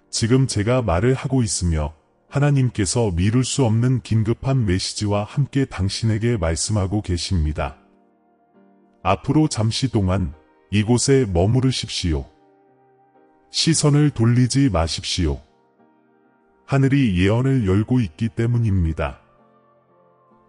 지금 제가 말을 하고 있으며 하나님께서 미룰 수 없는 긴급한 메시지와 함께 당신에게 말씀하고 계십니다. 앞으로 잠시 동안 이곳에 머무르십시오. 시선을 돌리지 마십시오. 하늘이 예언을 열고 있기 때문입니다.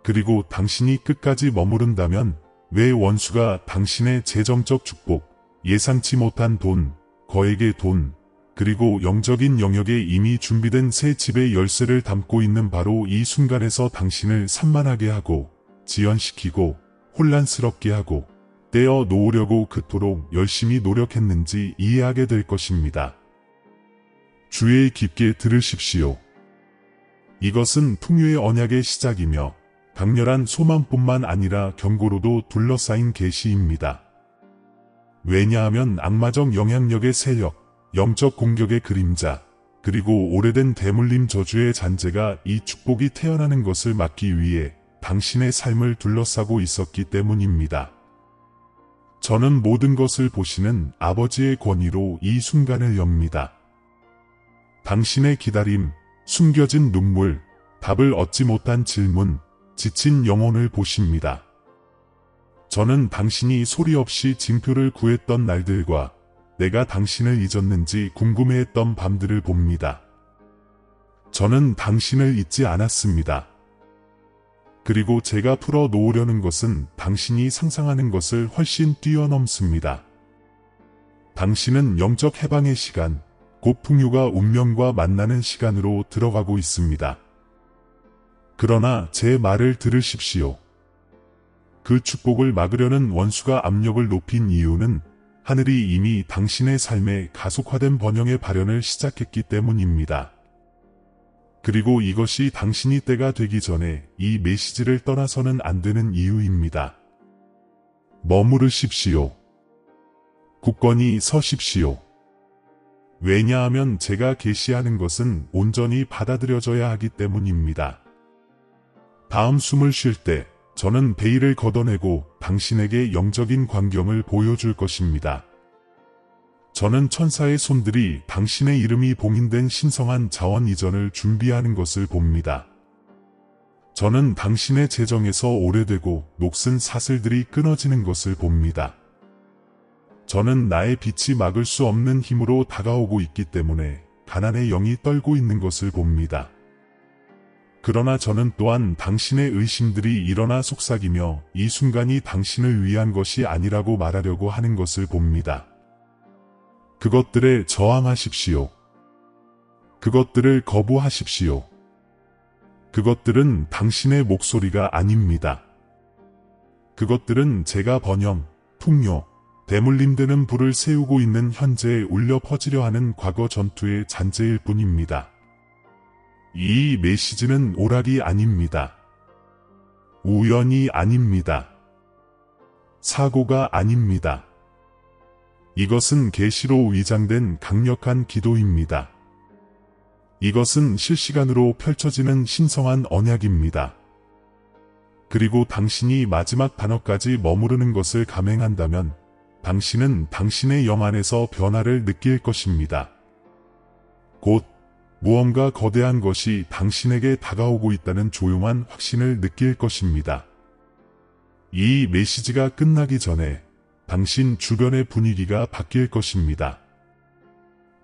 그리고 당신이 끝까지 머무른다면 왜 원수가 당신의 재정적 축복, 예상치 못한 돈, 거액의 돈, 그리고 영적인 영역에 이미 준비된 새 집의 열쇠를 담고 있는 바로 이 순간에서 당신을 산만하게 하고 지연시키고 혼란스럽게 하고 떼어 놓으려고 그토록 열심히 노력했는지 이해하게 될 것입니다. 주의 깊게 들으십시오. 이것은 풍요의 언약의 시작이며 강렬한 소망뿐만 아니라 경고로도 둘러싸인 계시입니다. 왜냐하면 악마적 영향력의 세력, 영적 공격의 그림자, 그리고 오래된 대물림 저주의 잔재가 이 축복이 태어나는 것을 막기 위해 당신의 삶을 둘러싸고 있었기 때문입니다. 저는 모든 것을 보시는 아버지의 권위로 이 순간을 엽니다. 당신의 기다림, 숨겨진 눈물, 답을 얻지 못한 질문, 지친 영혼을 보십니다. 저는 당신이 소리 없이 징표를 구했던 날들과 내가 당신을 잊었는지 궁금해했던 밤들을 봅니다. 저는 당신을 잊지 않았습니다. 그리고 제가 풀어 놓으려는 것은 당신이 상상하는 것을 훨씬 뛰어넘습니다. 당신은 영적 해방의 시간, 곧 풍요가 운명과 만나는 시간으로 들어가고 있습니다. 그러나 제 말을 들으십시오. 그 축복을 막으려는 원수가 압력을 높인 이유는 하늘이 이미 당신의 삶에 가속화된 번영의 발현을 시작했기 때문입니다. 그리고 이것이 당신이 때가 되기 전에 이 메시지를 떠나서는 안 되는 이유입니다. 머무르십시오. 굳건히 서십시오. 왜냐하면 제가 계시하는 것은 온전히 받아들여져야 하기 때문입니다. 다음 숨을 쉴 때 저는 베일을 걷어내고 당신에게 영적인 광경을 보여줄 것입니다. 저는 천사의 손들이 당신의 이름이 봉인된 신성한 자원 이전을 준비하는 것을 봅니다. 저는 당신의 재정에서 오래되고 녹슨 사슬들이 끊어지는 것을 봅니다. 저는 나의 빛이 막을 수 없는 힘으로 다가오고 있기 때문에 가난의 영이 떨고 있는 것을 봅니다. 그러나 저는 또한 당신의 의심들이 일어나 속삭이며 이 순간이 당신을 위한 것이 아니라고 말하려고 하는 것을 봅니다. 그것들에 저항하십시오. 그것들을 거부하십시오. 그것들은 당신의 목소리가 아닙니다. 그것들은 제가 번영, 풍요, 대물림되는 불을 세우고 있는 현재에 울려 퍼지려 하는 과거 전투의 잔재일 뿐입니다. 이 메시지는 오락이 아닙니다. 우연이 아닙니다. 사고가 아닙니다. 이것은 계시로 위장된 강력한 기도입니다. 이것은 실시간으로 펼쳐지는 신성한 언약입니다. 그리고 당신이 마지막 단어까지 머무르는 것을 감행한다면 당신은 당신의 영 안에서 변화를 느낄 것입니다. 곧 무언가 거대한 것이 당신에게 다가오고 있다는 조용한 확신을 느낄 것입니다. 이 메시지가 끝나기 전에 당신 주변의 분위기가 바뀔 것입니다.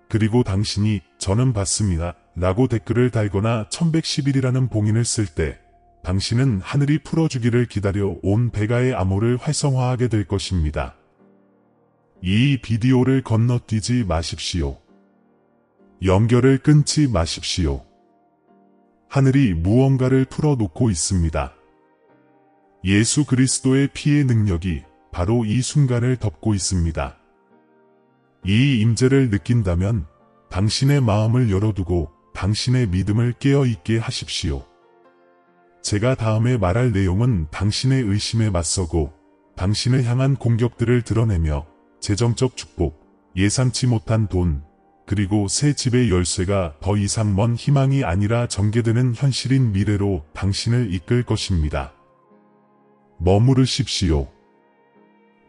그리고 당신이 "저는 받습니다" 라고 댓글을 달거나 1111이라는 봉인을 쓸 때 당신은 하늘이 풀어주기를 기다려 온 베가의 암호를 활성화하게 될 것입니다. 이 비디오를 건너뛰지 마십시오. 연결을 끊지 마십시오. 하늘이 무언가를 풀어놓고 있습니다. 예수 그리스도의 피의 능력이 바로 이 순간을 덮고 있습니다. 이 임재를 느낀다면 당신의 마음을 열어두고 당신의 믿음을 깨어있게 하십시오. 제가 다음에 말할 내용은 당신의 의심에 맞서고 당신을 향한 공격들을 드러내며 재정적 축복, 예상치 못한 돈, 그리고 새 집의 열쇠가 더 이상 먼 희망이 아니라 전개되는 현실인 미래로 당신을 이끌 것입니다. 머무르십시오.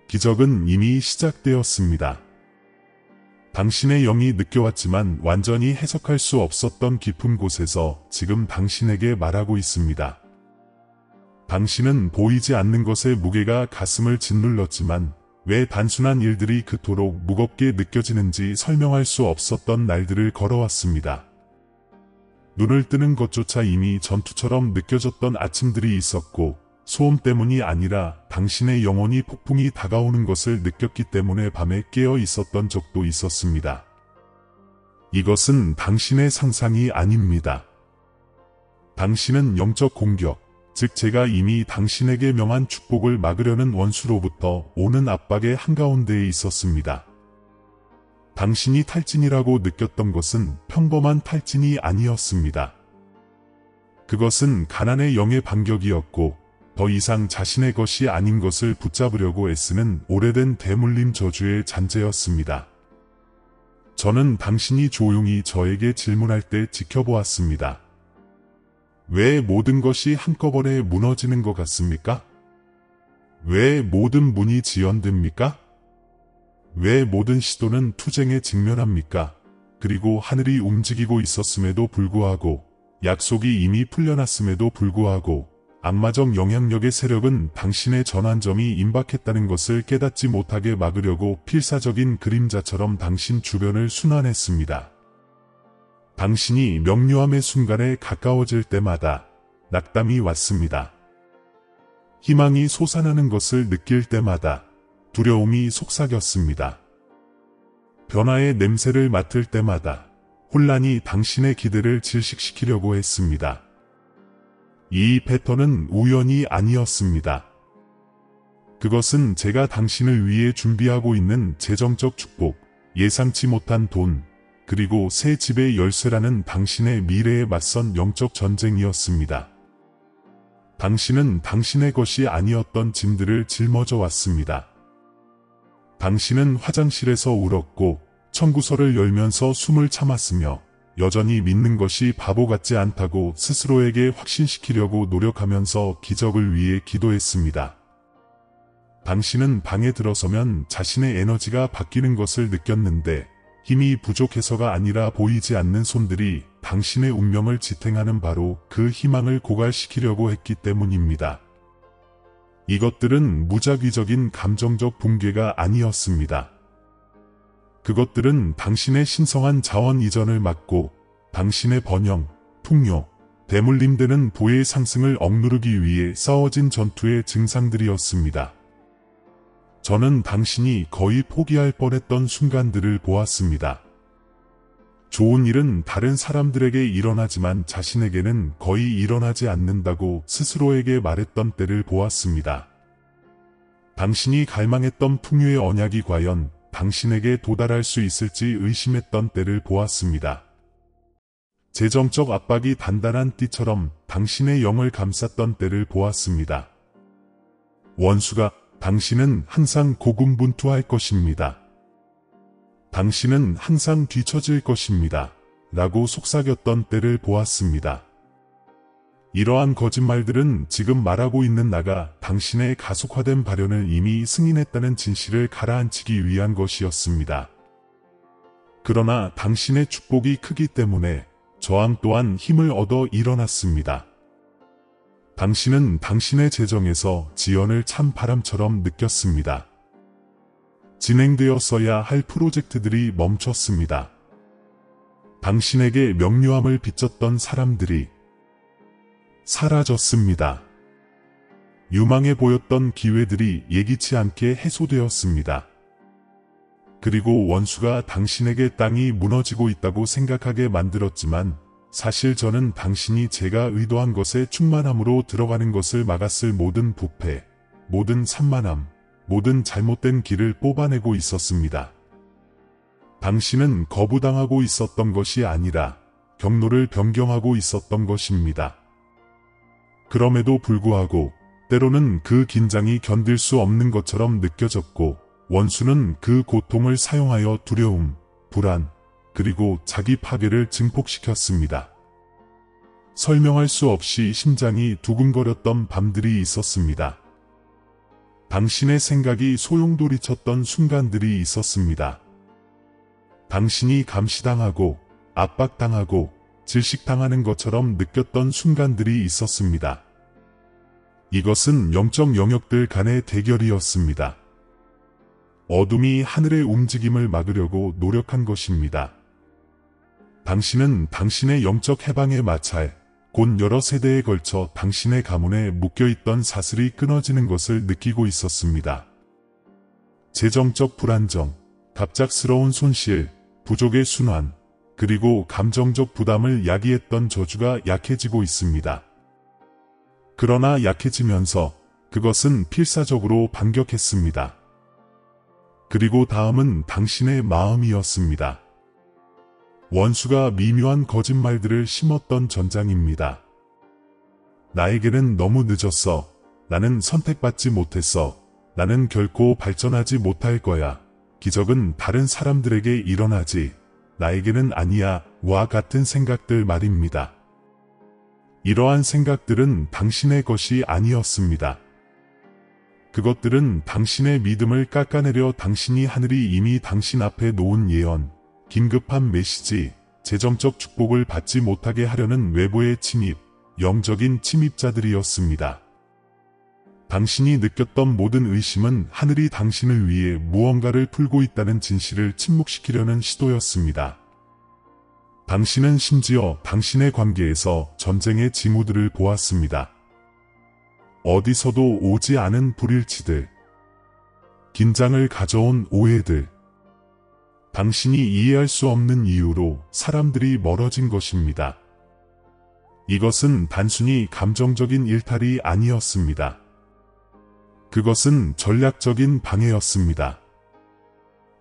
기적은 이미 시작되었습니다. 당신의 영이 느껴왔지만 완전히 해석할 수 없었던 깊은 곳에서 지금 당신에게 말하고 있습니다. 당신은 보이지 않는 것의 무게가 가슴을 짓눌렀지만 왜 단순한 일들이 그토록 무겁게 느껴지는지 설명할 수 없었던 날들을 걸어왔습니다. 눈을 뜨는 것조차 이미 전투처럼 느껴졌던 아침들이 있었고 소음 때문이 아니라 당신의 영혼이 폭풍이 다가오는 것을 느꼈기 때문에 밤에 깨어 있었던 적도 있었습니다. 이것은 당신의 상상이 아닙니다. 당신은 영적 공격, 즉 제가 이미 당신에게 명한 축복을 막으려는 원수로부터 오는 압박의 한가운데에 있었습니다. 당신이 탈진이라고 느꼈던 것은 평범한 탈진이 아니었습니다. 그것은 가난의 영의 반격이었고 더 이상 자신의 것이 아닌 것을 붙잡으려고 애쓰는 오래된 대물림 저주의 잔재였습니다. 저는 당신이 조용히 저에게 질문할 때 지켜보았습니다. 왜 모든 것이 한꺼번에 무너지는 것 같습니까? 왜 모든 문이 지연됩니까? 왜 모든 시도는 투쟁에 직면합니까? 그리고 하늘이 움직이고 있었음에도 불구하고 약속이 이미 풀려났음에도 불구하고 악마적 영향력의 세력은 당신의 전환점이 임박했다는 것을 깨닫지 못하게 막으려고 필사적인 그림자처럼 당신 주변을 순환했습니다. 당신이 명료함의 순간에 가까워질 때마다 낙담이 왔습니다. 희망이 솟아나는 것을 느낄 때마다 두려움이 속삭였습니다. 변화의 냄새를 맡을 때마다 혼란이 당신의 기대를 질식시키려고 했습니다. 이 패턴은 우연이 아니었습니다. 그것은 제가 당신을 위해 준비하고 있는 재정적 축복, 예상치 못한 돈, 그리고 새 집의 열쇠라는 당신의 미래에 맞선 영적 전쟁이었습니다. 당신은 당신의 것이 아니었던 짐들을 짊어져 왔습니다. 당신은 화장실에서 울었고 청구서를 열면서 숨을 참았으며 여전히 믿는 것이 바보 같지 않다고 스스로에게 확신시키려고 노력하면서 기적을 위해 기도했습니다. 당신은 방에 들어서면 자신의 에너지가 바뀌는 것을 느꼈는데 힘이 부족해서가 아니라 보이지 않는 손들이 당신의 운명을 지탱하는 바로 그 희망을 고갈시키려고 했기 때문입니다. 이것들은 무작위적인 감정적 붕괴가 아니었습니다. 그것들은 당신의 신성한 자원 이전을 막고 당신의 번영, 풍요, 대물림되는 부의 상승을 억누르기 위해 싸워진 전투의 증상들이었습니다. 저는 당신이 거의 포기할 뻔했던 순간들을 보았습니다. 좋은 일은 다른 사람들에게 일어나지만 자신에게는 거의 일어나지 않는다고 스스로에게 말했던 때를 보았습니다. 당신이 갈망했던 풍요의 언약이 과연 당신에게 도달할 수 있을지 의심했던 때를 보았습니다. 재정적 압박이 단단한 띠처럼 당신의 영을 감쌌던 때를 보았습니다. 원수가 당신은 항상 고군분투할 것입니다. 당신은 항상 뒤처질 것입니다. 라고 속삭였던 때를 보았습니다. 이러한 거짓말들은 지금 말하고 있는 나가 당신의 가속화된 발현을 이미 승인했다는 진실을 가라앉히기 위한 것이었습니다. 그러나 당신의 축복이 크기 때문에 저항 또한 힘을 얻어 일어났습니다. 당신은 당신의 재정에서 지연을 찬 바람처럼 느꼈습니다. 진행되었어야 할 프로젝트들이 멈췄습니다. 당신에게 명료함을 빚졌던 사람들이 사라졌습니다. 유망해 보였던 기회들이 예기치 않게 해소되었습니다. 그리고 원수가 당신에게 땅이 무너지고 있다고 생각하게 만들었지만 사실 저는 당신이 제가 의도한 것에 충만함으로 들어가는 것을 막았을 모든 부패, 모든 산만함, 모든 잘못된 길을 뽑아내고 있었습니다. 당신은 거부당하고 있었던 것이 아니라 경로를 변경하고 있었던 것입니다. 그럼에도 불구하고 때로는 그 긴장이 견딜 수 없는 것처럼 느껴졌고 원수는 그 고통을 사용하여 두려움, 불안, 그리고 자기 파괴를 증폭시켰습니다. 설명할 수 없이 심장이 두근거렸던 밤들이 있었습니다. 당신의 생각이 소용돌이쳤던 순간들이 있었습니다. 당신이 감시당하고 압박당하고 질식당하는 것처럼 느꼈던 순간들이 있었습니다. 이것은 영적 영역들 간의 대결이었습니다. 어둠이 하늘의 움직임을 막으려고 노력한 것입니다. 당신은 당신의 영적 해방의 마찰, 곧 여러 세대에 걸쳐 당신의 가문에 묶여있던 사슬이 끊어지는 것을 느끼고 있었습니다. 재정적 불안정, 갑작스러운 손실, 부족의 순환, 그리고 감정적 부담을 야기했던 저주가 약해지고 있습니다. 그러나 약해지면서 그것은 필사적으로 반격했습니다. 그리고 다음은 당신의 마음이었습니다. 원수가 미묘한 거짓말들을 심었던 전장입니다. 나에게는 너무 늦었어. 나는 선택받지 못했어. 나는 결코 발전하지 못할 거야. 기적은 다른 사람들에게 일어나지. 나에게는 아니야. 와 같은 생각들 말입니다. 이러한 생각들은 당신의 것이 아니었습니다. 그것들은 당신의 믿음을 깎아내려 당신이 하늘이 이미 당신 앞에 놓은 예언, 긴급한 메시지, 재정적 축복을 받지 못하게 하려는 외부의 침입, 영적인 침입자들이었습니다. 당신이 느꼈던 모든 의심은 하늘이 당신을 위해 무언가를 풀고 있다는 진실을 침묵시키려는 시도였습니다. 당신은 심지어 당신의 관계에서 전쟁의 징후들을 보았습니다. 어디서도 오지 않은 불일치들, 긴장을 가져온 오해들, 당신이 이해할 수 없는 이유로 사람들이 멀어진 것입니다. 이것은 단순히 감정적인 일탈이 아니었습니다. 그것은 전략적인 방해였습니다.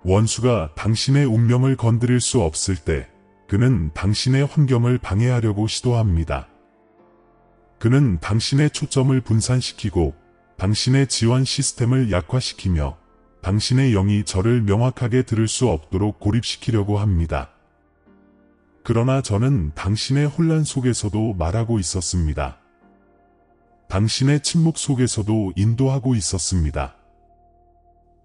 원수가 당신의 운명을 건드릴 수 없을 때 그는 당신의 환경을 방해하려고 시도합니다. 그는 당신의 초점을 분산시키고 당신의 지원 시스템을 약화시키며 당신의 영이 저를 명확하게 들을 수 없도록 고립시키려고 합니다. 그러나 저는 당신의 혼란 속에서도 말하고 있었습니다. 당신의 침묵 속에서도 인도하고 있었습니다.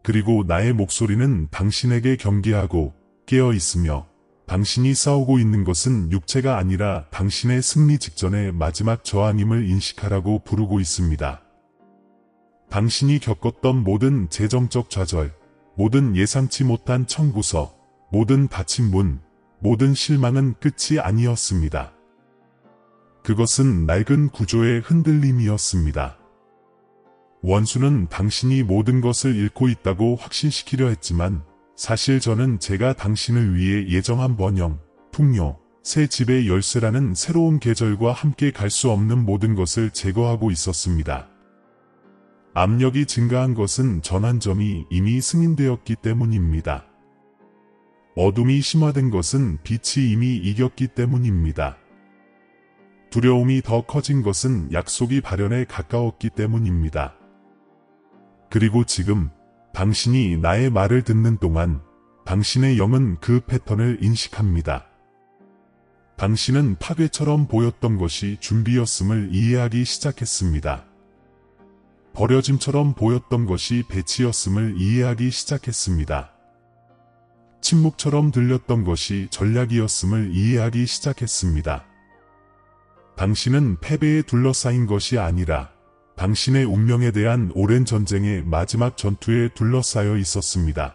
그리고 나의 목소리는 당신에게 경계하고 깨어 있으며 당신이 싸우고 있는 것은 육체가 아니라 당신의 승리 직전의 마지막 저항임을 인식하라고 부르고 있습니다. 당신이 겪었던 모든 재정적 좌절, 모든 예상치 못한 청구서, 모든 닫힌 문, 모든 실망은 끝이 아니었습니다. 그것은 낡은 구조의 흔들림이었습니다. 원수는 당신이 모든 것을 잃고 있다고 확신시키려 했지만 사실 저는 제가 당신을 위해 예정한 번영, 풍요, 새 집의 열쇠라는 새로운 계절과 함께 갈 수 없는 모든 것을 제거하고 있었습니다. 압력이 증가한 것은 전환점이 이미 승인되었기 때문입니다. 어둠이 심화된 것은 빛이 이미 이겼기 때문입니다. 두려움이 더 커진 것은 약속이 발현에 가까웠기 때문입니다. 그리고 지금 당신이 나의 말을 듣는 동안 당신의 영은 그 패턴을 인식합니다. 당신은 파괴처럼 보였던 것이 준비였음을 이해하기 시작했습니다. 버려짐처럼 보였던 것이 배치였음을 이해하기 시작했습니다. 침묵처럼 들렸던 것이 전략이었음을 이해하기 시작했습니다. 당신은 패배에 둘러싸인 것이 아니라 당신의 운명에 대한 오랜 전쟁의 마지막 전투에 둘러싸여 있었습니다.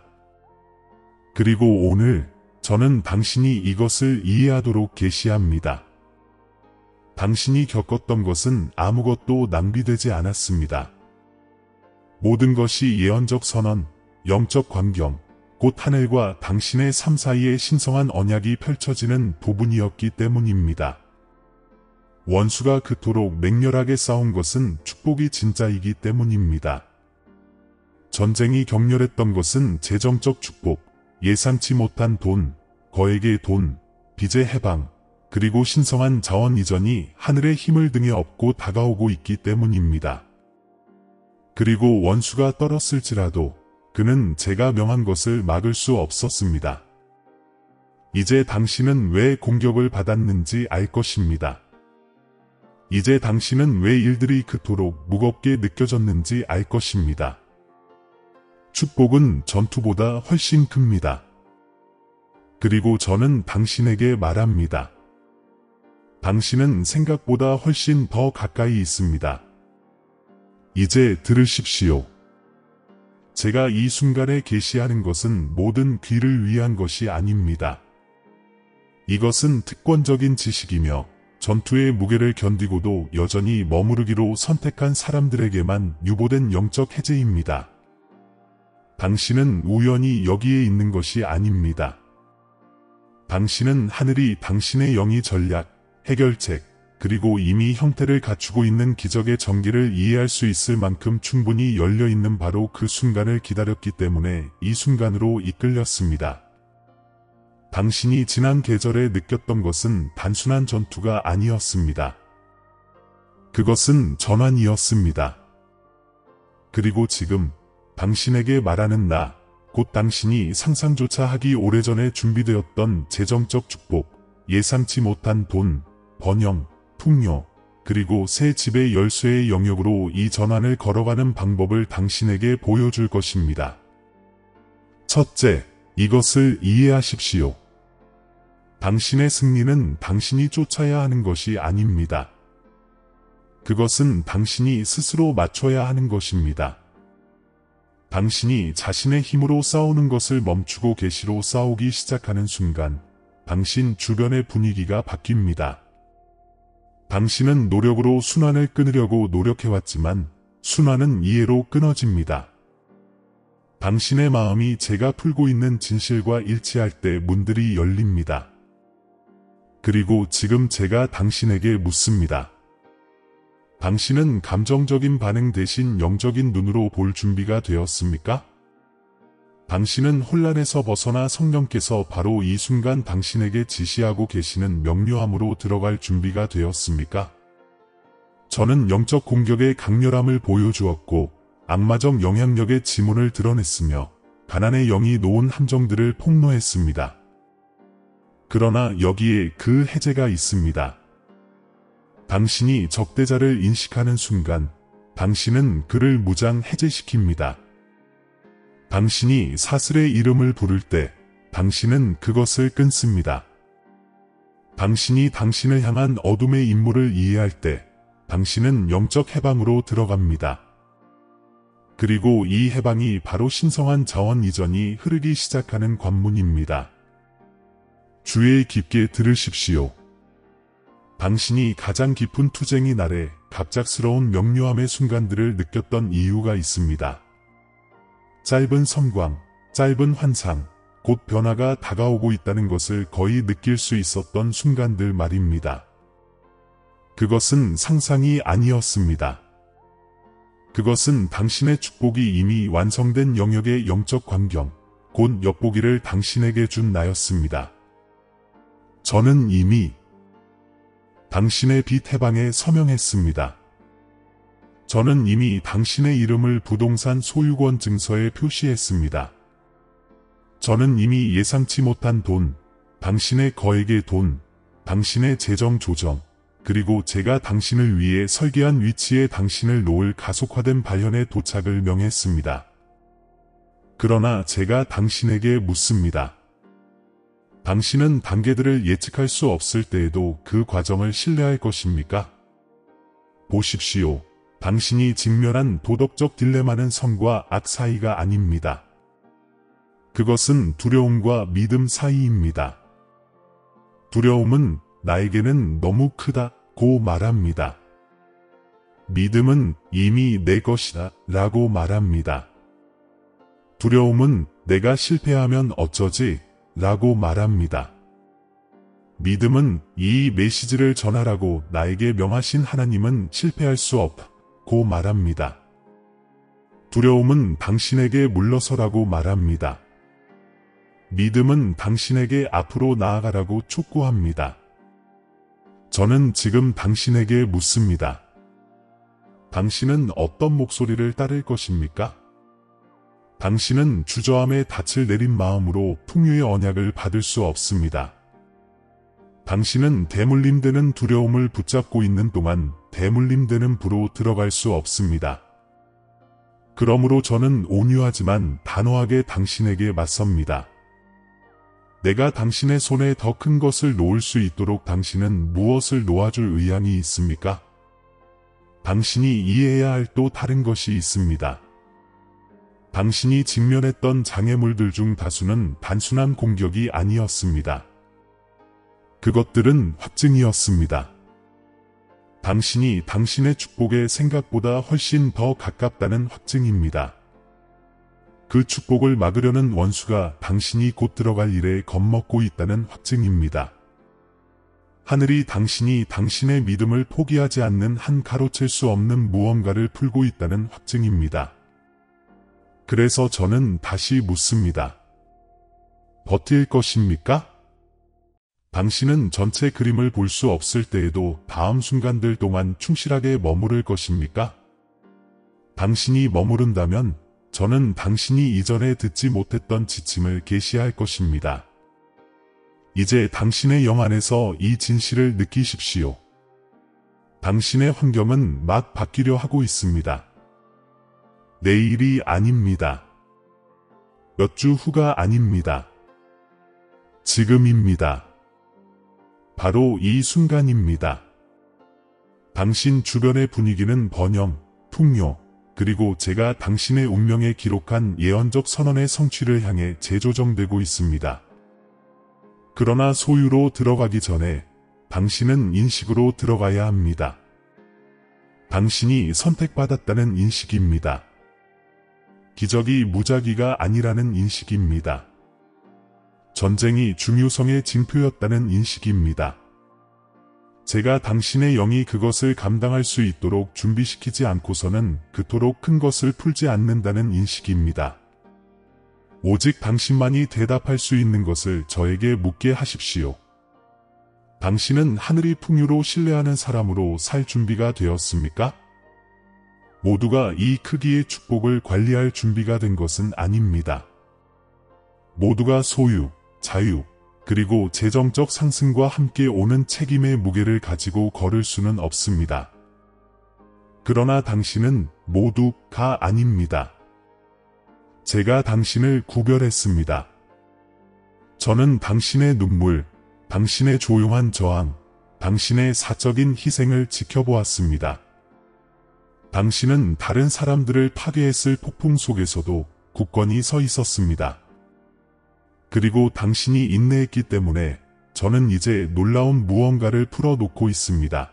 그리고 오늘 저는 당신이 이것을 이해하도록 계시합니다. 당신이 겪었던 것은 아무것도 낭비되지 않았습니다. 모든 것이 예언적 선언, 영적 광경, 곧 하늘과 당신의 삶 사이에 신성한 언약이 펼쳐지는 부분이었기 때문입니다. 원수가 그토록 맹렬하게 싸운 것은 축복이 진짜이기 때문입니다. 전쟁이 격렬했던 것은 재정적 축복, 예상치 못한 돈, 거액의 돈, 빚의 해방, 그리고 신성한 자원 이전이 하늘의 힘을 등에 업고 다가오고 있기 때문입니다. 그리고 원수가 떨었을지라도 그는 제가 명한 것을 막을 수 없었습니다. 이제 당신은 왜 공격을 받았는지 알 것입니다. 이제 당신은 왜 일들이 그토록 무겁게 느껴졌는지 알 것입니다. 축복은 전투보다 훨씬 큽니다. 그리고 저는 당신에게 말합니다. 당신은 생각보다 훨씬 더 가까이 있습니다. 이제 들으십시오. 제가 이 순간에 계시하는 것은 모든 귀를 위한 것이 아닙니다. 이것은 특권적인 지식이며 전투의 무게를 견디고도 여전히 머무르기로 선택한 사람들에게만 유보된 영적 해제입니다. 당신은 우연히 여기에 있는 것이 아닙니다. 당신은 하늘이 당신의 영이 전략, 해결책, 그리고 이미 형태를 갖추고 있는 기적의 전기를 이해할 수 있을 만큼 충분히 열려있는 바로 그 순간을 기다렸기 때문에 이 순간으로 이끌렸습니다. 당신이 지난 계절에 느꼈던 것은 단순한 전투가 아니었습니다. 그것은 전환이었습니다. 그리고 지금 당신에게 말하는 나, 곧 당신이 상상조차 하기 오래전에 준비되었던 재정적 축복, 예상치 못한 돈, 번영, 풍요, 그리고 새 집의 열쇠의 영역으로 이 전환을 걸어가는 방법을 당신에게 보여줄 것입니다. 첫째, 이것을 이해하십시오. 당신의 승리는 당신이 쫓아야 하는 것이 아닙니다. 그것은 당신이 스스로 맞춰야 하는 것입니다. 당신이 자신의 힘으로 싸우는 것을 멈추고 계시로 싸우기 시작하는 순간, 당신 주변의 분위기가 바뀝니다. 당신은 노력으로 순환을 끊으려고 노력해왔지만 순환은 이해로 끊어집니다. 당신의 마음이 제가 풀고 있는 진실과 일치할 때 문들이 열립니다. 그리고 지금 제가 당신에게 묻습니다. 당신은 감정적인 반응 대신 영적인 눈으로 볼 준비가 되었습니까? 당신은 혼란에서 벗어나 성령께서 바로 이 순간 당신에게 지시하고 계시는 명료함으로 들어갈 준비가 되었습니까? 저는 영적 공격의 강렬함을 보여주었고 악마적 영향력의 지문을 드러냈으며 가난의 영이 놓은 함정들을 폭로했습니다. 그러나 여기에 그 해제가 있습니다. 당신이 적대자를 인식하는 순간 당신은 그를 무장 해제시킵니다. 당신이 사슬의 이름을 부를 때 당신은 그것을 끊습니다. 당신이 당신을 향한 어둠의 임무를 이해할 때 당신은 영적 해방으로 들어갑니다. 그리고 이 해방이 바로 신성한 자원 이전이 흐르기 시작하는 관문입니다. 주의 깊게 들으십시오. 당신이 가장 깊은 투쟁의 날에 갑작스러운 명료함의 순간들을 느꼈던 이유가 있습니다. 짧은 섬광, 짧은 환상, 곧 변화가 다가오고 있다는 것을 거의 느낄 수 있었던 순간들 말입니다. 그것은 상상이 아니었습니다. 그것은 당신의 축복이 이미 완성된 영역의 영적 광경, 곧 엿보기를 당신에게 준 나였습니다. 저는 이미 당신의 빛 해방에 서명했습니다. 저는 이미 당신의 이름을 부동산 소유권 증서에 표시했습니다. 저는 이미 예상치 못한 돈, 당신의 거액의 돈, 당신의 재정 조정, 그리고 제가 당신을 위해 설계한 위치에 당신을 놓을 가속화된 발현에 도착을 명했습니다. 그러나 제가 당신에게 묻습니다. 당신은 단계들을 예측할 수 없을 때에도 그 과정을 신뢰할 것입니까? 보십시오. 당신이 직면한 도덕적 딜레마는 선과 악 사이가 아닙니다. 그것은 두려움과 믿음 사이입니다. 두려움은 나에게는 너무 크다고 말합니다. 믿음은 이미 내 것이다 라고 말합니다. 두려움은 내가 실패하면 어쩌지 라고 말합니다. 믿음은 이 메시지를 전하라고 나에게 명하신 하나님은 실패할 수 없고 말합니다. 두려움은 당신에게 물러서라고 말합니다. 믿음은 당신에게 앞으로 나아가라고 촉구합니다. 저는 지금 당신에게 묻습니다. 당신은 어떤 목소리를 따를 것입니까? 당신은 주저함에 닻을 내린 마음으로 풍요의 언약을 받을 수 없습니다. 당신은 대물림되는 두려움을 붙잡고 있는 동안 대물림되는 부로 들어갈 수 없습니다. 그러므로 저는 온유하지만 단호하게 당신에게 맞섭니다. 내가 당신의 손에 더 큰 것을 놓을 수 있도록 당신은 무엇을 놓아줄 의향이 있습니까? 당신이 이해해야 할 또 다른 것이 있습니다. 당신이 직면했던 장애물들 중 다수는 단순한 공격이 아니었습니다. 그것들은 확증이었습니다. 당신이 당신의 축복에 생각보다 훨씬 더 가깝다는 확증입니다. 그 축복을 막으려는 원수가 당신이 곧 들어갈 일에 겁먹고 있다는 확증입니다. 하늘이 당신이 당신의 믿음을 포기하지 않는 한 가로챌 수 없는 무언가를 풀고 있다는 확증입니다. 그래서 저는 다시 묻습니다. 버틸 것입니까? 당신은 전체 그림을 볼 수 없을 때에도 다음 순간들 동안 충실하게 머무를 것입니까? 당신이 머무른다면 저는 당신이 이전에 듣지 못했던 지침을 계시할 것입니다. 이제 당신의 영 안에서 이 진실을 느끼십시오. 당신의 환경은 막 바뀌려 하고 있습니다. 내일이 아닙니다. 몇 주 후가 아닙니다. 지금입니다. 바로 이 순간입니다. 당신 주변의 분위기는 번영, 풍요, 그리고 제가 당신의 운명에 기록한 예언적 선언의 성취를 향해 재조정되고 있습니다. 그러나 소유로 들어가기 전에 당신은 인식으로 들어가야 합니다. 당신이 선택받았다는 인식입니다. 기적이 무작위가 아니라는 인식입니다. 전쟁이 중요성의 징표였다는 인식입니다. 제가 당신의 영이 그것을 감당할 수 있도록 준비시키지 않고서는 그토록 큰 것을 풀지 않는다는 인식입니다. 오직 당신만이 대답할 수 있는 것을 저에게 묻게 하십시오. 당신은 하늘이 풍요로 신뢰하는 사람으로 살 준비가 되었습니까? 모두가 이 크기의 축복을 관리할 준비가 된 것은 아닙니다. 모두가 소유, 자유, 그리고 재정적 상승과 함께 오는 책임의 무게를 가지고 걸을 수는 없습니다. 그러나 당신은 모두가 아닙니다. 제가 당신을 구별했습니다. 저는 당신의 눈물, 당신의 조용한 저항, 당신의 사적인 희생을 지켜보았습니다. 당신은 다른 사람들을 파괴했을 폭풍 속에서도 굳건히 서 있었습니다. 그리고 당신이 인내했기 때문에 저는 이제 놀라운 무언가를 풀어놓고 있습니다.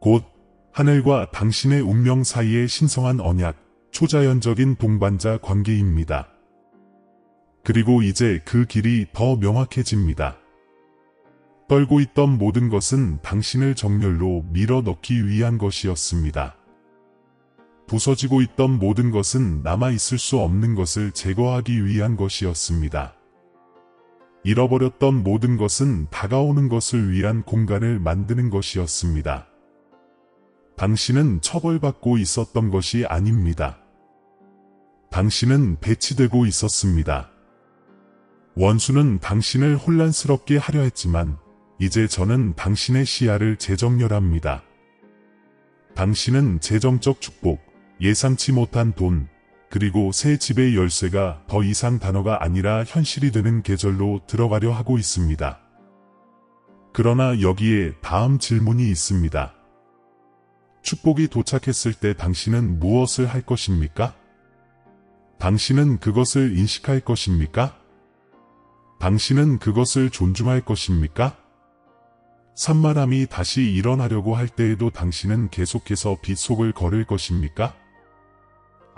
곧 하늘과 당신의 운명 사이의 신성한 언약, 초자연적인 동반자 관계입니다. 그리고 이제 그 길이 더 명확해집니다. 떨고 있던 모든 것은 당신을 정렬로 밀어넣기 위한 것이었습니다. 부서지고 있던 모든 것은 남아있을 수 없는 것을 제거하기 위한 것이었습니다. 잃어버렸던 모든 것은 다가오는 것을 위한 공간을 만드는 것이었습니다. 당신은 처벌받고 있었던 것이 아닙니다. 당신은 배치되고 있었습니다. 원수는 당신을 혼란스럽게 하려 했지만 이제 저는 당신의 시야를 재정렬합니다. 당신은 재정적 축복, 예상치 못한 돈, 그리고 새 집의 열쇠가 더 이상 단어가 아니라 현실이 되는 계절로 들어가려 하고 있습니다. 그러나 여기에 다음 질문이 있습니다. 축복이 도착했을 때 당신은 무엇을 할 것입니까? 당신은 그것을 인식할 것입니까? 당신은 그것을 존중할 것입니까? 산만함이 다시 일어나려고 할 때에도 당신은 계속해서 빛 속을 걸을 것입니까?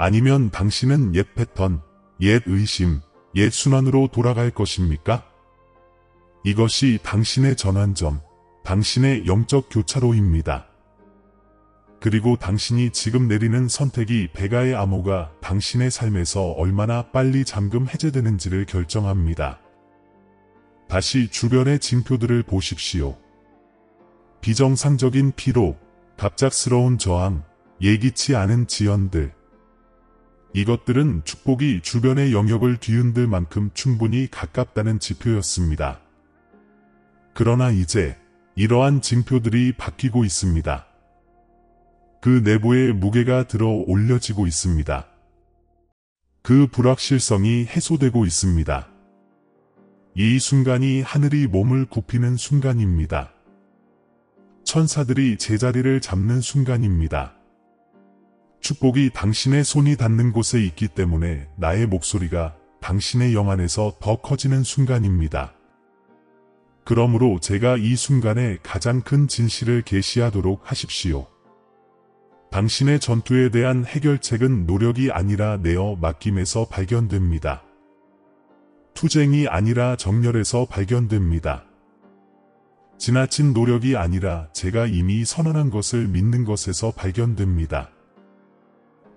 아니면 당신은 옛 패턴, 옛 의심, 옛 순환으로 돌아갈 것입니까? 이것이 당신의 전환점, 당신의 영적 교차로입니다. 그리고 당신이 지금 내리는 선택이 베가의 암호가 당신의 삶에서 얼마나 빨리 잠금 해제되는지를 결정합니다. 다시 주변의 징표들을 보십시오. 비정상적인 피로, 갑작스러운 저항, 예기치 않은 지연들. 이것들은 축복이 주변의 영역을 뒤흔들 만큼 충분히 가깝다는 지표였습니다. 그러나 이제 이러한 징표들이 바뀌고 있습니다. 그 내부에 무게가 들어 올려지고 있습니다. 그 불확실성이 해소되고 있습니다. 이 순간이 하늘이 몸을 굽히는 순간입니다. 천사들이 제자리를 잡는 순간입니다. 축복이 당신의 손이 닿는 곳에 있기 때문에 나의 목소리가 당신의 영 안에서 더 커지는 순간입니다. 그러므로 제가 이 순간에 가장 큰 진실을 계시하도록 하십시오. 당신의 전투에 대한 해결책은 노력이 아니라 내어 맡김에서 발견됩니다. 투쟁이 아니라 정렬에서 발견됩니다. 지나친 노력이 아니라 제가 이미 선언한 것을 믿는 것에서 발견됩니다.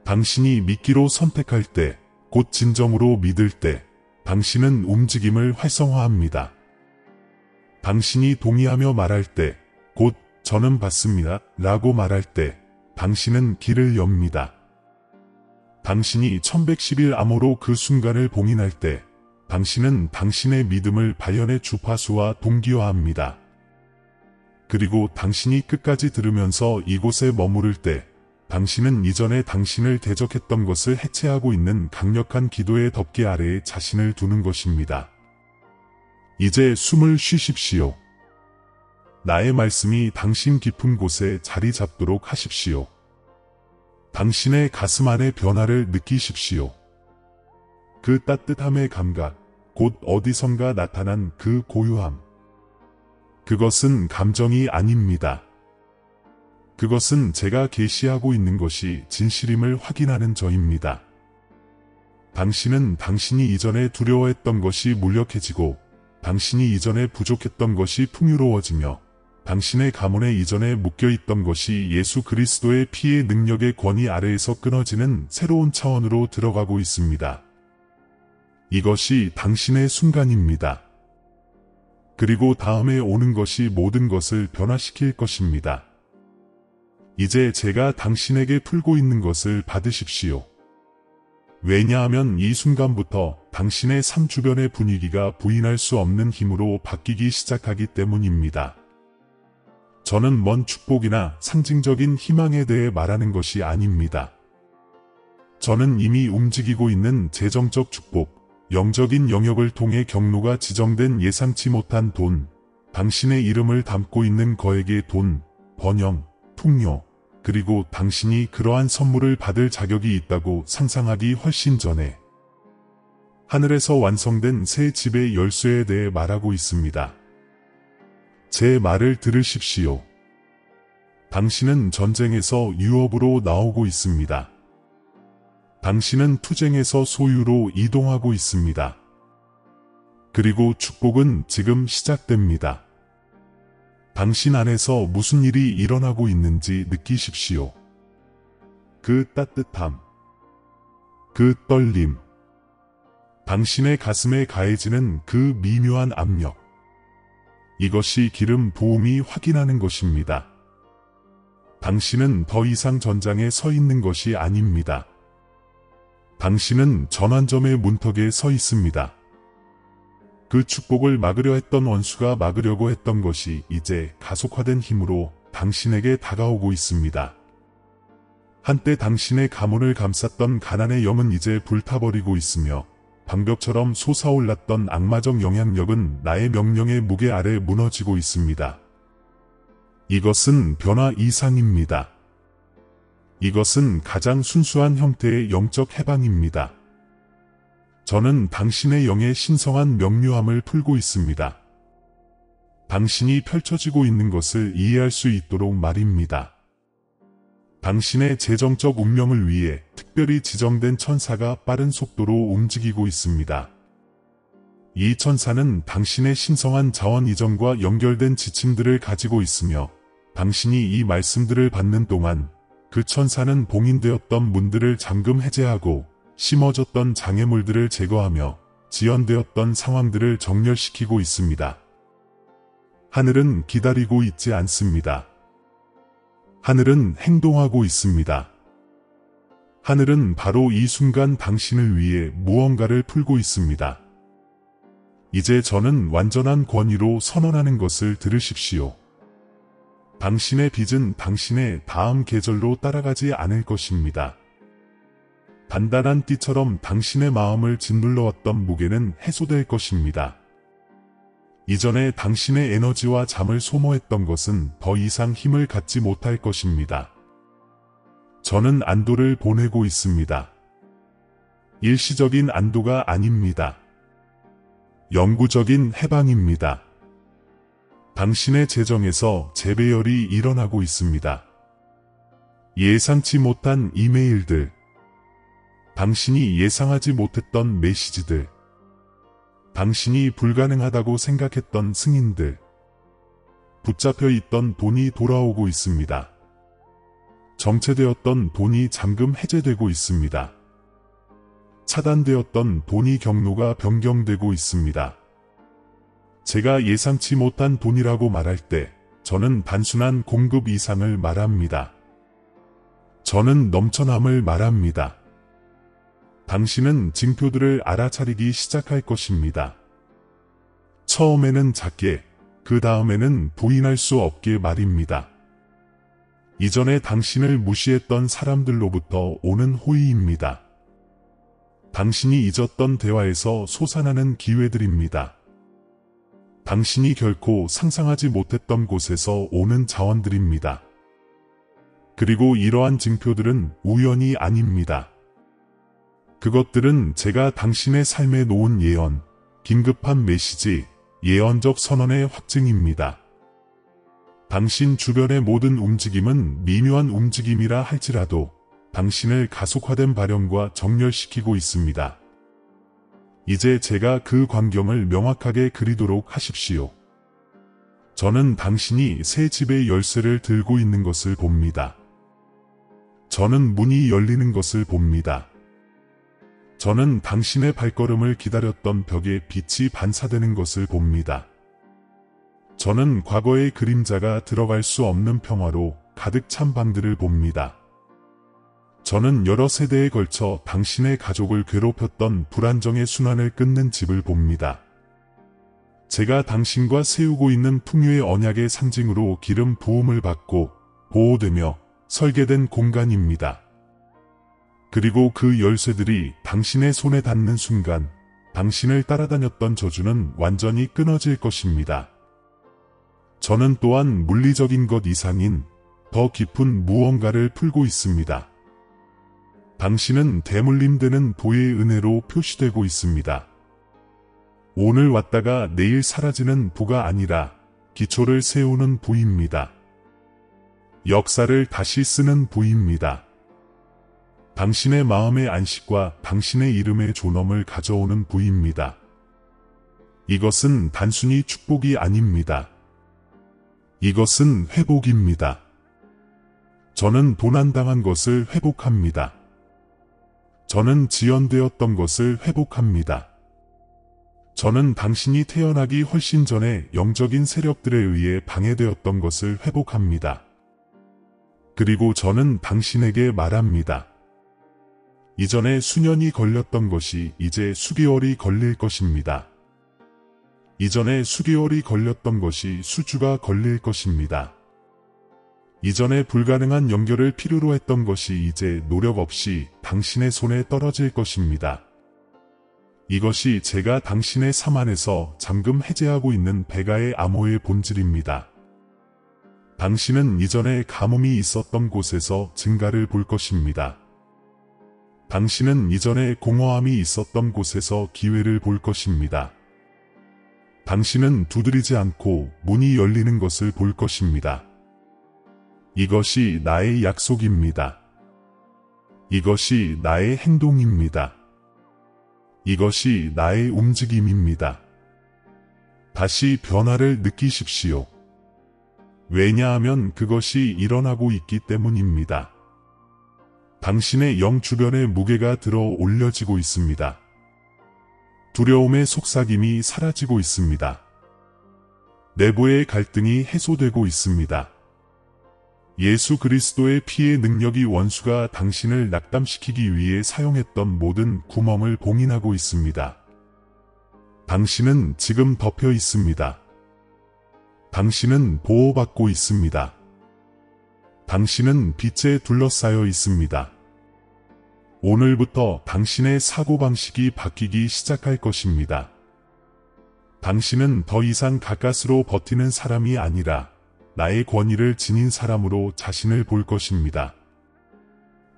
당신이 믿기로 선택할 때, 곧 진정으로 믿을 때, 당신은 움직임을 활성화합니다. 당신이 동의하며 말할 때, 곧 저는 받습니다 라고 말할 때, 당신은 길을 엽니다. 당신이 1111 암호로 그 순간을 봉인할 때, 당신은 당신의 믿음을 발현의 주파수와 동기화합니다. 그리고 당신이 끝까지 들으면서 이곳에 머무를 때, 당신은 이전에 당신을 대적했던 것을 해체하고 있는 강력한 기도의 덮개 아래에 자신을 두는 것입니다. 이제 숨을 쉬십시오. 나의 말씀이 당신 깊은 곳에 자리 잡도록 하십시오. 당신의 가슴 안의 변화를 느끼십시오. 그 따뜻함의 감각, 곧 어디선가 나타난 그 고요함. 그것은 감정이 아닙니다. 그것은 제가 계시하고 있는 것이 진실임을 확인하는 저입니다. 당신은 당신이 이전에 두려워했던 것이 무력해지고, 당신이 이전에 부족했던 것이 풍요로워지며, 당신의 가문에 이전에 묶여있던 것이 예수 그리스도의 피의 능력의 권위 아래에서 끊어지는 새로운 차원으로 들어가고 있습니다. 이것이 당신의 순간입니다. 그리고 다음에 오는 것이 모든 것을 변화시킬 것입니다. 이제 제가 당신에게 풀고 있는 것을 받으십시오. 왜냐하면 이 순간부터 당신의 삶 주변의 분위기가 부인할 수 없는 힘으로 바뀌기 시작하기 때문입니다. 저는 먼 축복이나 상징적인 희망에 대해 말하는 것이 아닙니다. 저는 이미 움직이고 있는 재정적 축복, 영적인 영역을 통해 경로가 지정된 예상치 못한 돈, 당신의 이름을 담고 있는 거액의 돈, 번영, 풍요, 그리고 당신이 그러한 선물을 받을 자격이 있다고 상상하기 훨씬 전에 하늘에서 완성된 새 집의 열쇠에 대해 말하고 있습니다. 제 말을 들으십시오. 당신은 전쟁에서 유업으로 나오고 있습니다. 당신은 투쟁에서 소유로 이동하고 있습니다. 그리고 축복은 지금 시작됩니다. 당신 안에서 무슨 일이 일어나고 있는지 느끼십시오. 그 따뜻함, 그 떨림, 당신의 가슴에 가해지는 그 미묘한 압력. 이것이 기름 부음이 확인하는 것입니다. 당신은 더 이상 전장에 서 있는 것이 아닙니다. 당신은 전환점의 문턱에 서 있습니다. 그 축복을 막으려 했던 원수가 막으려고 했던 것이 이제 가속화된 힘으로 당신에게 다가오고 있습니다. 한때 당신의 가문을 감쌌던 가난의 영은 이제 불타버리고 있으며, 방벽처럼 솟아올랐던 악마적 영향력은 나의 명령의 무게 아래 무너지고 있습니다. 이것은 변화 이상입니다. 이것은 가장 순수한 형태의 영적 해방입니다. 저는 당신의 영의 신성한 명료함을 풀고 있습니다. 당신이 펼쳐지고 있는 것을 이해할 수 있도록 말입니다. 당신의 재정적 운명을 위해 특별히 지정된 천사가 빠른 속도로 움직이고 있습니다. 이 천사는 당신의 신성한 자원 이전과 연결된 지침들을 가지고 있으며, 당신이 이 말씀들을 받는 동안 그 천사는 봉인되었던 문들을 잠금 해제하고 심어졌던 장애물들을 제거하며 지연되었던 상황들을 정렬시키고 있습니다. 하늘은 기다리고 있지 않습니다. 하늘은 행동하고 있습니다. 하늘은 바로 이 순간 당신을 위해 무언가를 풀고 있습니다. 이제 저는 완전한 권위로 선언하는 것을 들으십시오. 당신의 빚은 당신의 다음 계절로 따라가지 않을 것입니다. 단단한 띠처럼 당신의 마음을 짓눌러왔던 무게는 해소될 것입니다. 이전에 당신의 에너지와 잠을 소모했던 것은 더 이상 힘을 갖지 못할 것입니다. 저는 안도를 보내고 있습니다. 일시적인 안도가 아닙니다. 영구적인 해방입니다. 당신의 재정에서 재배열이 일어나고 있습니다. 예상치 못한 이메일들, 당신이 예상하지 못했던 메시지들, 당신이 불가능하다고 생각했던 승인들, 붙잡혀 있던 돈이 돌아오고 있습니다. 정체되었던 돈이 잠금 해제되고 있습니다. 차단되었던 돈이 경로가 변경되고 있습니다. 제가 예상치 못한 돈이라고 말할 때 저는 단순한 공급 이상을 말합니다. 저는 넘쳐남을 말합니다. 당신은 징표들을 알아차리기 시작할 것입니다. 처음에는 작게, 그 다음에는 부인할 수 없게 말입니다. 이전에 당신을 무시했던 사람들로부터 오는 호의입니다. 당신이 잊었던 대화에서 솟아나는 기회들입니다. 당신이 결코 상상하지 못했던 곳에서 오는 자원들입니다. 그리고 이러한 징표들은 우연이 아닙니다. 그것들은 제가 당신의 삶에 놓은 예언, 긴급한 메시지, 예언적 선언의 확증입니다. 당신 주변의 모든 움직임은 미묘한 움직임이라 할지라도 당신을 가속화된 발현과 정렬시키고 있습니다. 이제 제가 그 광경을 명확하게 그리도록 하십시오. 저는 당신이 새 집의 열쇠를 들고 있는 것을 봅니다. 저는 문이 열리는 것을 봅니다. 저는 당신의 발걸음을 기다렸던 벽에 빛이 반사되는 것을 봅니다. 저는 과거의 그림자가 들어갈 수 없는 평화로 가득 찬 방들을 봅니다. 저는 여러 세대에 걸쳐 당신의 가족을 괴롭혔던 불안정의 순환을 끊는 집을 봅니다. 제가 당신과 세우고 있는 풍요의 언약의 상징으로 기름 부음을 받고 보호되며 설계된 공간입니다. 그리고 그 열쇠들이 당신의 손에 닿는 순간 당신을 따라다녔던 저주는 완전히 끊어질 것입니다. 저는 또한 물리적인 것 이상인 더 깊은 무언가를 풀고 있습니다. 당신은 대물림되는 도의 은혜로 표시되고 있습니다. 오늘 왔다가 내일 사라지는 부가 아니라 기초를 세우는 부입니다. 역사를 다시 쓰는 부입니다. 당신의 마음의 안식과 당신의 이름의 존엄을 가져오는 부입니다. 이것은 단순히 축복이 아닙니다. 이것은 회복입니다. 저는 도난당한 것을 회복합니다. 저는 지연되었던 것을 회복합니다. 저는 당신이 태어나기 훨씬 전에 영적인 세력들에 의해 방해되었던 것을 회복합니다. 그리고 저는 당신에게 말합니다. 이전에 수년이 걸렸던 것이 이제 수개월이 걸릴 것입니다. 이전에 수개월이 걸렸던 것이 수주가 걸릴 것입니다. 이전에 불가능한 연결을 필요로 했던 것이 이제 노력 없이 당신의 손에 떨어질 것입니다. 이것이 제가 당신의 삶 안에서 잠금 해제하고 있는 베가의 암호의 본질입니다. 당신은 이전에 가뭄이 있었던 곳에서 증가를 볼 것입니다. 당신은 이전에 공허함이 있었던 곳에서 기회를 볼 것입니다. 당신은 두드리지 않고 문이 열리는 것을 볼 것입니다. 이것이 나의 약속입니다. 이것이 나의 행동입니다. 이것이 나의 움직임입니다. 다시 변화를 느끼십시오. 왜냐하면 그것이 일어나고 있기 때문입니다. 당신의 영 주변에 무게가 들어 올려지고 있습니다. 두려움의 속삭임이 사라지고 있습니다. 내부의 갈등이 해소되고 있습니다. 예수 그리스도의 피의 능력이 원수가 당신을 낙담시키기 위해 사용했던 모든 구멍을 봉인하고 있습니다. 당신은 지금 덮여 있습니다. 당신은 보호받고 있습니다. 당신은 빛에 둘러싸여 있습니다. 오늘부터 당신의 사고방식이 바뀌기 시작할 것입니다. 당신은 더 이상 가까스로 버티는 사람이 아니라 나의 권위를 지닌 사람으로 자신을 볼 것입니다.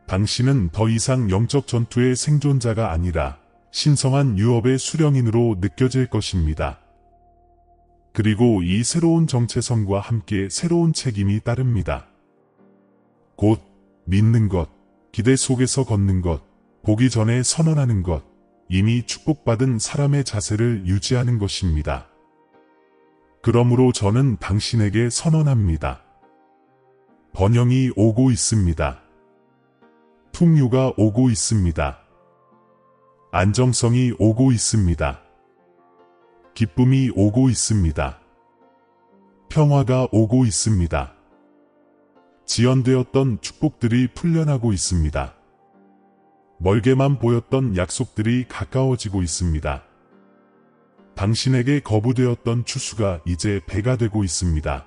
당신은 더 이상 영적 전투의 생존자가 아니라 신성한 유업의 수령인으로 느껴질 것입니다. 그리고 이 새로운 정체성과 함께 새로운 책임이 따릅니다. 곧 믿는 것, 기대 속에서 걷는 것, 보기 전에 선언하는 것, 이미 축복받은 사람의 자세를 유지하는 것입니다. 그러므로 저는 당신에게 선언합니다. 번영이 오고 있습니다. 풍요가 오고 있습니다. 안정성이 오고 있습니다. 기쁨이 오고 있습니다. 평화가 오고 있습니다. 지연되었던 축복들이 풀려나고 있습니다. 멀게만 보였던 약속들이 가까워지고 있습니다. 당신에게 거부되었던 추수가 이제 배가 되고 있습니다.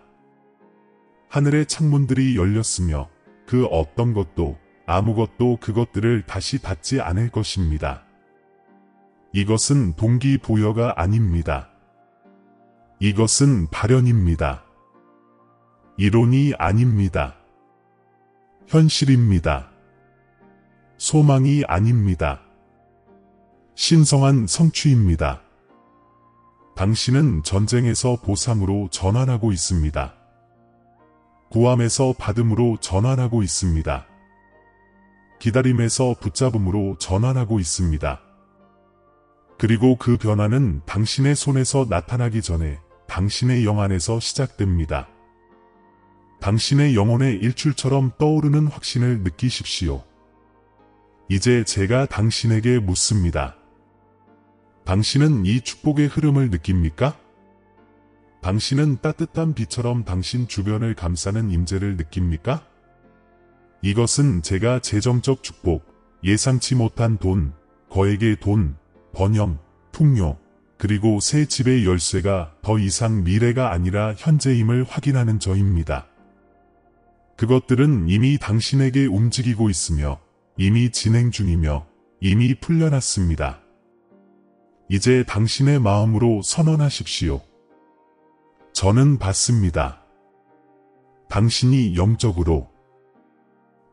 하늘의 창문들이 열렸으며 그 어떤 것도 아무것도 그것들을 다시 닫지 않을 것입니다. 이것은 동기부여가 아닙니다. 이것은 발현입니다. 이론이 아닙니다. 현실입니다. 소망이 아닙니다. 신성한 성취입니다. 당신은 전쟁에서 보상으로 전환하고 있습니다. 구함에서 받음으로 전환하고 있습니다. 기다림에서 붙잡음으로 전환하고 있습니다. 그리고 그 변화는 당신의 손에서 나타나기 전에 당신의 영 안에서 시작됩니다. 당신의 영혼의 일출처럼 떠오르는 확신을 느끼십시오. 이제 제가 당신에게 묻습니다. 당신은 이 축복의 흐름을 느낍니까? 당신은 따뜻한 비처럼 당신 주변을 감싸는 임재를 느낍니까? 이것은 제가 재정적 축복, 예상치 못한 돈, 거액의 돈, 번영, 풍요, 그리고 새 집의 열쇠가 더 이상 미래가 아니라 현재임을 확인하는 저입니다. 그것들은 이미 당신에게 움직이고 있으며 이미 진행 중이며 이미 풀려났습니다. 이제 당신의 마음으로 선언하십시오. 저는 받습니다. 당신이 영적으로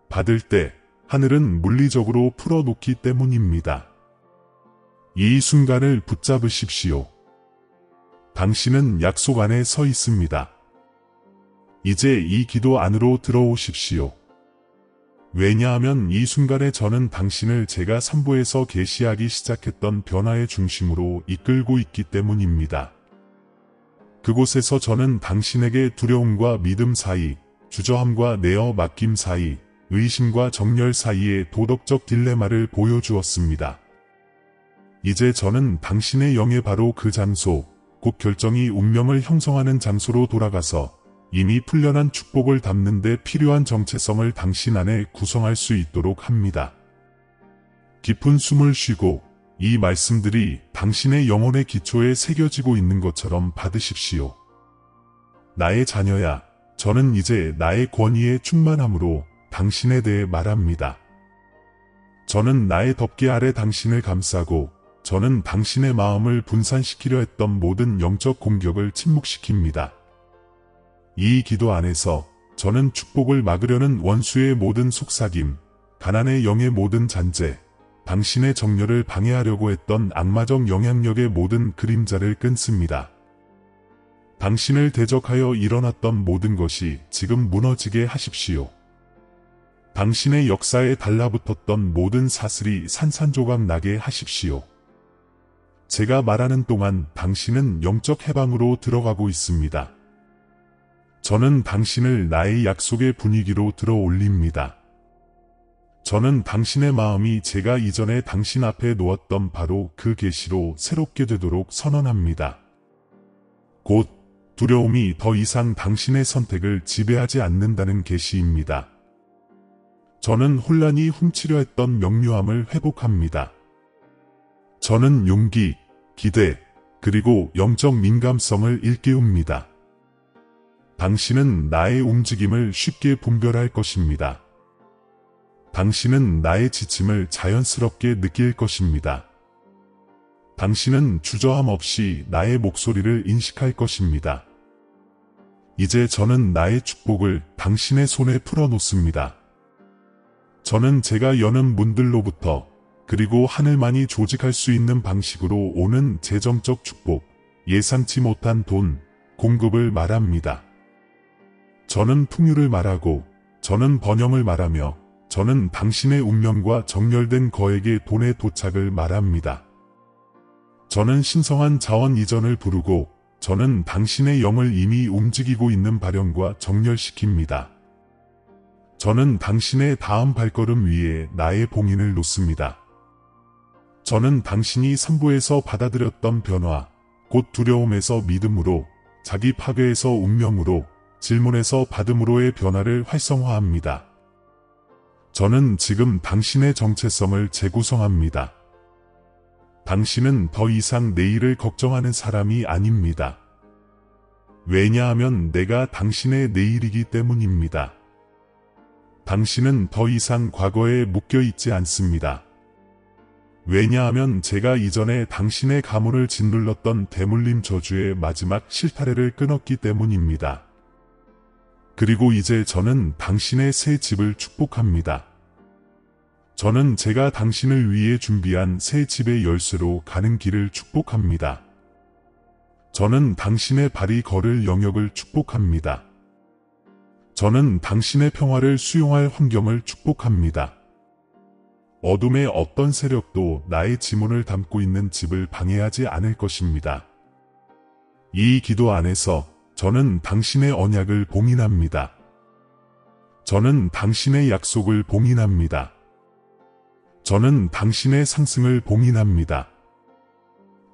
받을 때 하늘은 물리적으로 풀어놓기 때문입니다. 이 순간을 붙잡으십시오. 당신은 약속 안에 서 있습니다. 이제 이 기도 안으로 들어오십시오. 왜냐하면 이 순간에 저는 당신을 제가 3부에서 계시하기 시작했던 변화의 중심으로 이끌고 있기 때문입니다. 그곳에서 저는 당신에게 두려움과 믿음 사이, 주저함과 내어 맡김 사이, 의심과 정열 사이의 도덕적 딜레마를 보여주었습니다. 이제 저는 당신의 영에 바로 그 장소, 곧 결정이 운명을 형성하는 장소로 돌아가서 이미 풀려난 축복을 담는 데 필요한 정체성을 당신 안에 구성할 수 있도록 합니다. 깊은 숨을 쉬고 이 말씀들이 당신의 영혼의 기초에 새겨지고 있는 것처럼 받으십시오. 나의 자녀야, 저는 이제 나의 권위에 충만함으로 당신에 대해 말합니다. 저는 나의 덮개 아래 당신을 감싸고 저는 당신의 마음을 분산시키려 했던 모든 영적 공격을 침묵시킵니다. 이 기도 안에서 저는 축복을 막으려는 원수의 모든 속삭임, 가난의 영의 모든 잔재, 당신의 정열을 방해하려고 했던 악마적 영향력의 모든 그림자를 끊습니다. 당신을 대적하여 일어났던 모든 것이 지금 무너지게 하십시오. 당신의 역사에 달라붙었던 모든 사슬이 산산조각 나게 하십시오. 제가 말하는 동안 당신은 영적 해방으로 들어가고 있습니다. 저는 당신을 나의 약속의 분위기로 들어 올립니다. 저는 당신의 마음이 제가 이전에 당신 앞에 놓았던 바로 그 계시로 새롭게 되도록 선언합니다. 곧 두려움이 더 이상 당신의 선택을 지배하지 않는다는 계시입니다. 저는 혼란이 훔치려 했던 명료함을 회복합니다. 저는 용기, 기대, 그리고 영적 민감성을 일깨웁니다. 당신은 나의 움직임을 쉽게 분별할 것입니다. 당신은 나의 지침을 자연스럽게 느낄 것입니다. 당신은 주저함 없이 나의 목소리를 인식할 것입니다. 이제 저는 나의 축복을 당신의 손에 풀어놓습니다. 저는 제가 여는 문들로부터 그리고 하늘만이 조직할 수 있는 방식으로 오는 재정적 축복, 예상치 못한 돈, 공급을 말합니다. 저는 풍요를 말하고, 저는 번영을 말하며, 저는 당신의 운명과 정렬된 거액의 돈의 도착을 말합니다. 저는 신성한 자원 이전을 부르고, 저는 당신의 영을 이미 움직이고 있는 발현과 정렬시킵니다. 저는 당신의 다음 발걸음 위에 나의 봉인을 놓습니다. 저는 당신이 삼부에서 받아들였던 변화, 곧 두려움에서 믿음으로, 자기 파괴에서 운명으로, 질문에서 받음으로의 변화를 활성화합니다. 저는 지금 당신의 정체성을 재구성합니다. 당신은 더 이상 내일을 걱정하는 사람이 아닙니다. 왜냐하면 내가 당신의 내일이기 때문입니다. 당신은 더 이상 과거에 묶여있지 않습니다. 왜냐하면 제가 이전에 당신의 가문을 짓눌렀던 대물림 저주의 마지막 실타래를 끊었기 때문입니다. 그리고 이제 저는 당신의 새 집을 축복합니다. 저는 제가 당신을 위해 준비한 새 집의 열쇠로 가는 길을 축복합니다. 저는 당신의 발이 걸을 영역을 축복합니다. 저는 당신의 평화를 수용할 환경을 축복합니다. 어둠의 어떤 세력도 나의 지문을 담고 있는 집을 방해하지 않을 것입니다. 이 기도 안에서 저는 당신의 언약을 봉인합니다. 저는 당신의 약속을 봉인합니다. 저는 당신의 상승을 봉인합니다.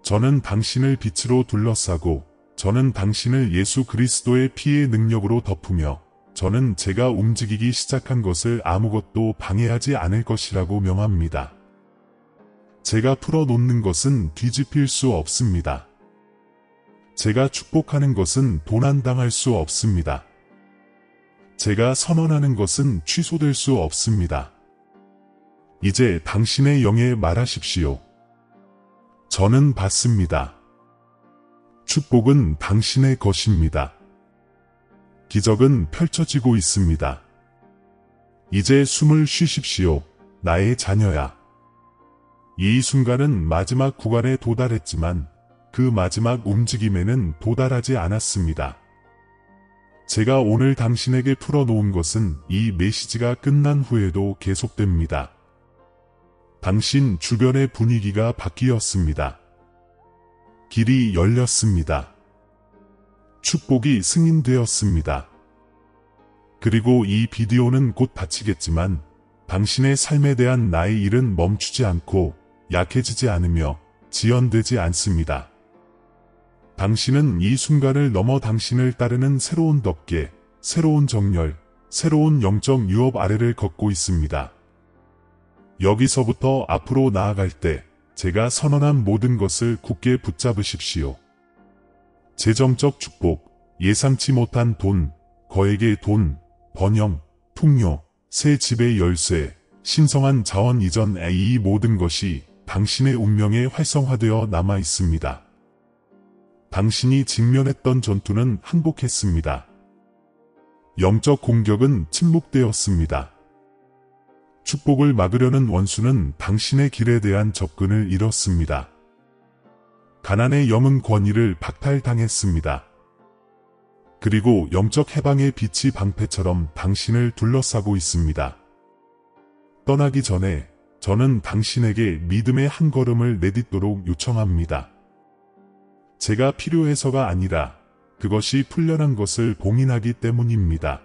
저는 당신을 빛으로 둘러싸고, 저는 당신을 예수 그리스도의 피의 능력으로 덮으며, 저는 제가 움직이기 시작한 것을 아무것도 방해하지 않을 것이라고 명합니다. 제가 풀어놓는 것은 뒤집힐 수 없습니다. 제가 축복하는 것은 도난당할 수 없습니다. 제가 선언하는 것은 취소될 수 없습니다. 이제 당신의 영에 말하십시오. 저는 받습니다. 축복은 당신의 것입니다. 기적은 펼쳐지고 있습니다. 이제 숨을 쉬십시오. 나의 자녀야. 이 순간은 마지막 구간에 도달했지만 그 마지막 움직임에는 도달하지 않았습니다. 제가 오늘 당신에게 풀어놓은 것은 이 메시지가 끝난 후에도 계속됩니다. 당신 주변의 분위기가 바뀌었습니다. 길이 열렸습니다. 축복이 승인되었습니다. 그리고 이 비디오는 곧 닫히겠지만 당신의 삶에 대한 나의 일은 멈추지 않고 약해지지 않으며 지연되지 않습니다. 당신은 이 순간을 넘어 당신을 따르는 새로운 덮개, 새로운 정렬, 새로운 영적 유업 아래를 걷고 있습니다. 여기서부터 앞으로 나아갈 때 제가 선언한 모든 것을 굳게 붙잡으십시오. 재정적 축복, 예상치 못한 돈, 거액의 돈, 번영, 풍요, 새 집의 열쇠, 신성한 자원 이전 이 모든 것이 당신의 운명에 활성화되어 남아 있습니다. 당신이 직면했던 전투는 항복했습니다. 영적 공격은 침묵되었습니다. 축복을 막으려는 원수는 당신의 길에 대한 접근을 잃었습니다. 가난의 영은 권위를 박탈당했습니다. 그리고 영적 해방의 빛이 방패처럼 당신을 둘러싸고 있습니다. 떠나기 전에 저는 당신에게 믿음의 한 걸음을 내딛도록 요청합니다. 제가 필요해서가 아니라 그것이 풀려난 것을 봉인하기 때문입니다.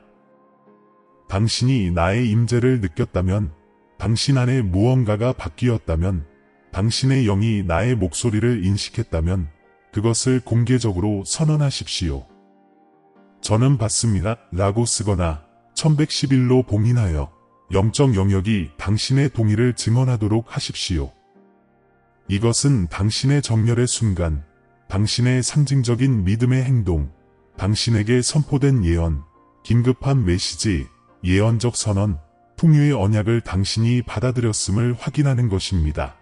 당신이 나의 임재를 느꼈다면, 당신 안에 무언가가 바뀌었다면, 당신의 영이 나의 목소리를 인식했다면 그것을 공개적으로 선언하십시오. 저는 받습니다 라고 쓰거나 1111로 봉인하여 영적 영역이 당신의 동의를 증언하도록 하십시오. 이것은 당신의 정렬의 순간, 당신의 상징적인 믿음의 행동, 당신에게 선포된 예언, 긴급한 메시지, 예언적 선언, 풍요의 언약을 당신이 받아들였음을 확인하는 것입니다.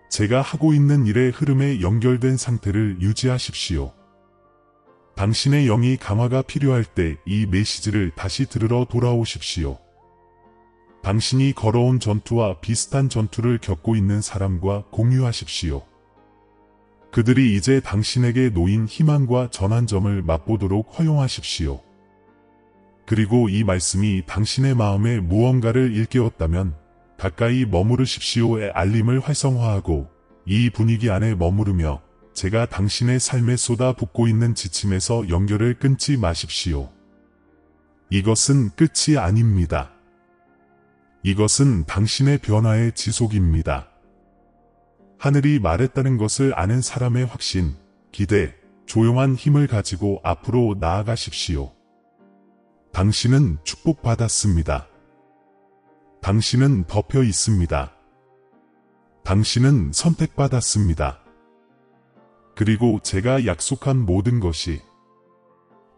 제가 하고 있는 일의 흐름에 연결된 상태를 유지하십시오. 당신의 영이 강화가 필요할 때 이 메시지를 다시 들으러 돌아오십시오. 당신이 걸어온 전투와 비슷한 전투를 겪고 있는 사람과 공유하십시오. 그들이 이제 당신에게 놓인 희망과 전환점을 맛보도록 허용하십시오. 그리고 이 말씀이 당신의 마음에 무언가를 일깨웠다면 가까이 머무르십시오의 알림을 활성화하고 이 분위기 안에 머무르며 제가 당신의 삶에 쏟아붓고 있는 지침에서 연결을 끊지 마십시오. 이것은 끝이 아닙니다. 이것은 당신의 변화의 지속입니다. 하늘이 말했다는 것을 아는 사람의 확신, 기대, 조용한 힘을 가지고 앞으로 나아가십시오. 당신은 축복받았습니다. 당신은 덮여 있습니다. 당신은 선택받았습니다. 그리고 제가 약속한 모든 것이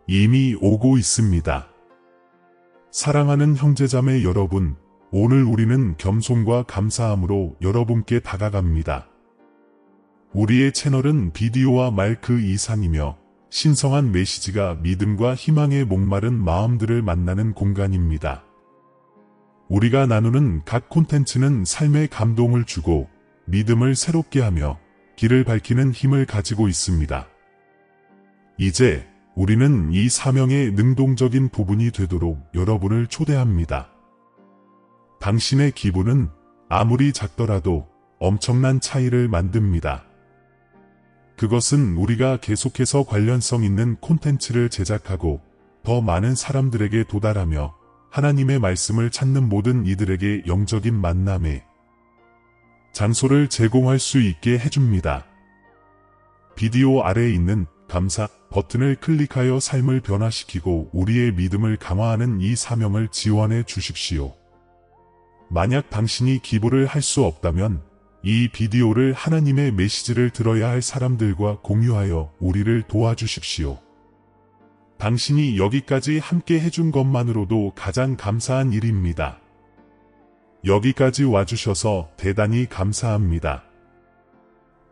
이미 오고 있습니다. 사랑하는 형제자매 여러분, 오늘 우리는 겸손과 감사함으로 여러분께 다가갑니다. 우리의 채널은 비디오와 말 그 이상이며 신성한 메시지가 믿음과 희망에 목마른 마음들을 만나는 공간입니다. 우리가 나누는 각 콘텐츠는 삶의 감동을 주고 믿음을 새롭게 하며 길을 밝히는 힘을 가지고 있습니다. 이제 우리는 이 사명의 능동적인 부분이 되도록 여러분을 초대합니다. 당신의 기분은 아무리 작더라도 엄청난 차이를 만듭니다. 그것은 우리가 계속해서 관련성 있는 콘텐츠를 제작하고 더 많은 사람들에게 도달하며 하나님의 말씀을 찾는 모든 이들에게 영적인 만남의 장소를 제공할 수 있게 해줍니다. 비디오 아래에 있는 감사 버튼을 클릭하여 삶을 변화시키고 우리의 믿음을 강화하는 이 사명을 지원해 주십시오. 만약 당신이 기부를 할 수 없다면 이 비디오를 하나님의 메시지를 들어야 할 사람들과 공유하여 우리를 도와주십시오. 당신이 여기까지 함께 해준 것만으로도 가장 감사한 일입니다. 여기까지 와주셔서 대단히 감사합니다.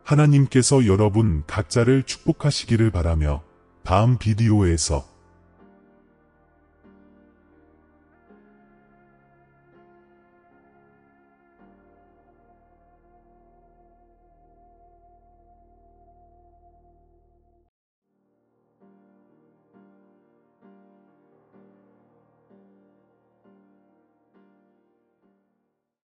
하나님께서 여러분 각자를 축복하시기를 바라며 다음 비디오에서